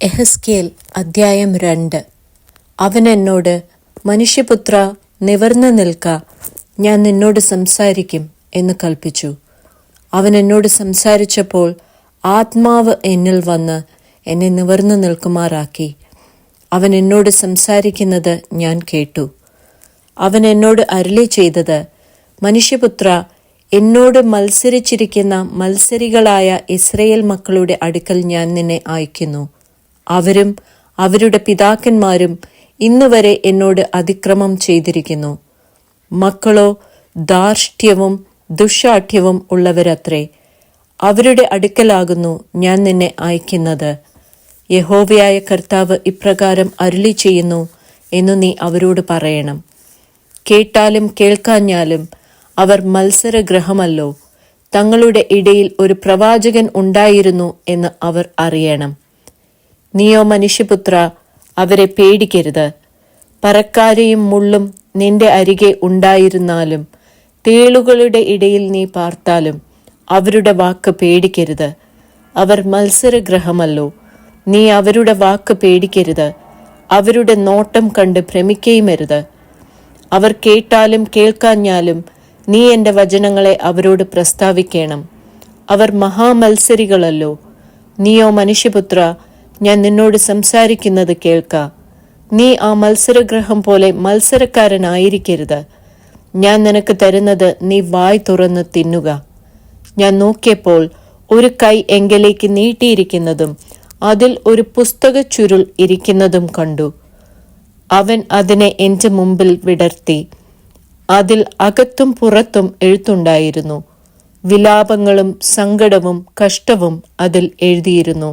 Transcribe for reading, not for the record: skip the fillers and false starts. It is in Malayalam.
എഹെസ്കേൽ അദ്ധ്യായം 2. അവൻ എന്നോട്, മനുഷ്യപുത്ര, നിവർന്നു നിൽക്ക, ഞാൻ നിന്നോട് സംസാരിക്കും എന്ന് കൽപ്പിച്ചു. അവൻ എന്നോട് സംസാരിച്ചപ്പോൾ ആത്മാവ് എന്നിൽ വന്ന് എന്നെ നിവർന്നു നിൽക്കുമാറാക്കി. അവൻ എന്നോട് സംസാരിക്കുന്നത് ഞാൻ കേട്ടു. അവൻ എന്നോട് അരുളി ചെയ്തത്, മനുഷ്യപുത്ര, എന്നോട് മത്സരിച്ചിരിക്കുന്ന മത്സരികളായ ഇസ്രയേൽ മക്കളുടെ അടുക്കൽ ഞാൻ നിന്നെ അയക്കുന്നു. അവരും അവരുടെ പിതാക്കന്മാരും ഇന്നുവരെ എന്നോട് അതിക്രമം ചെയ്തിരിക്കുന്നു. മക്കളോ ധാർഷ്ട്യവും ദുശ്ശാഠ്യവും ഉള്ളവരത്രേ. അവരുടെ അടുക്കലാകുന്നു ഞാൻ നിന്നെ അയക്കുന്നത്. യഹോവയായ കർത്താവ് ഇപ്രകാരം അരുളി ചെയ്യുന്നു എന്നു നീ അവരോട് പറയണം. കേട്ടാലും കേൾക്കാഞ്ഞാലും അവർ മത്സരഗ്രഹമല്ലോ. തങ്ങളുടെ ഇടയിൽ ഒരു പ്രവാചകൻ ഉണ്ടായിരുന്നു എന്ന് അവർ അറിയണം. നീയോ മനുഷ്യപുത്ര, അവരെ പേടിക്കരുത്. പറക്കാരെയും മുള്ളും നിന്റെ അരികെ ഉണ്ടായിരുന്നാലും തേളുകളുടെ ഇടയിൽ നീ പാർത്താലും അവരുടെ വാക്ക് പേടിക്കരുത്. അവർ മത്സരഗ്രഹമല്ലോ. നീ അവരുടെ വാക്ക് പേടിക്കരുത്. അവരുടെ നോട്ടം കണ്ട് ഭ്രമിക്കുകയുമരുത്. അവർ കേട്ടാലും കേൾക്കാഞ്ഞാലും നീ എൻ്റെ വചനങ്ങളെ അവരോട് പ്രസ്താവിക്കണം. അവർ മഹാമത്സരികളല്ലോ. നീയോ മനുഷ്യപുത്ര, ഞാൻ നിന്നോട് സംസാരിക്കുന്നത് കേൾക്ക. നീ ആ മത്സരഗ്രഹം പോലെ മത്സരക്കാരനായിരിക്കരുത്. ഞാൻ നിനക്ക് തരുന്നത് നീ വായ് തുറന്ന് തിന്നുക. ഞാൻ നോക്കിയപ്പോൾ ഒരു കൈ എങ്കലേക്ക് നീട്ടിയിരിക്കുന്നതും അതിൽ ഒരു പുസ്തക ചുരുൾ ഇരിക്കുന്നതും കണ്ടു. അവൻ അതിനെ എൻ്റെ മുമ്പിൽ വിടർത്തി. അതിൽ അകത്തും പുറത്തും എഴുത്തുണ്ടായിരുന്നു. വിലാപങ്ങളും സങ്കടവും കഷ്ടവും അതിൽ എഴുതിയിരുന്നു.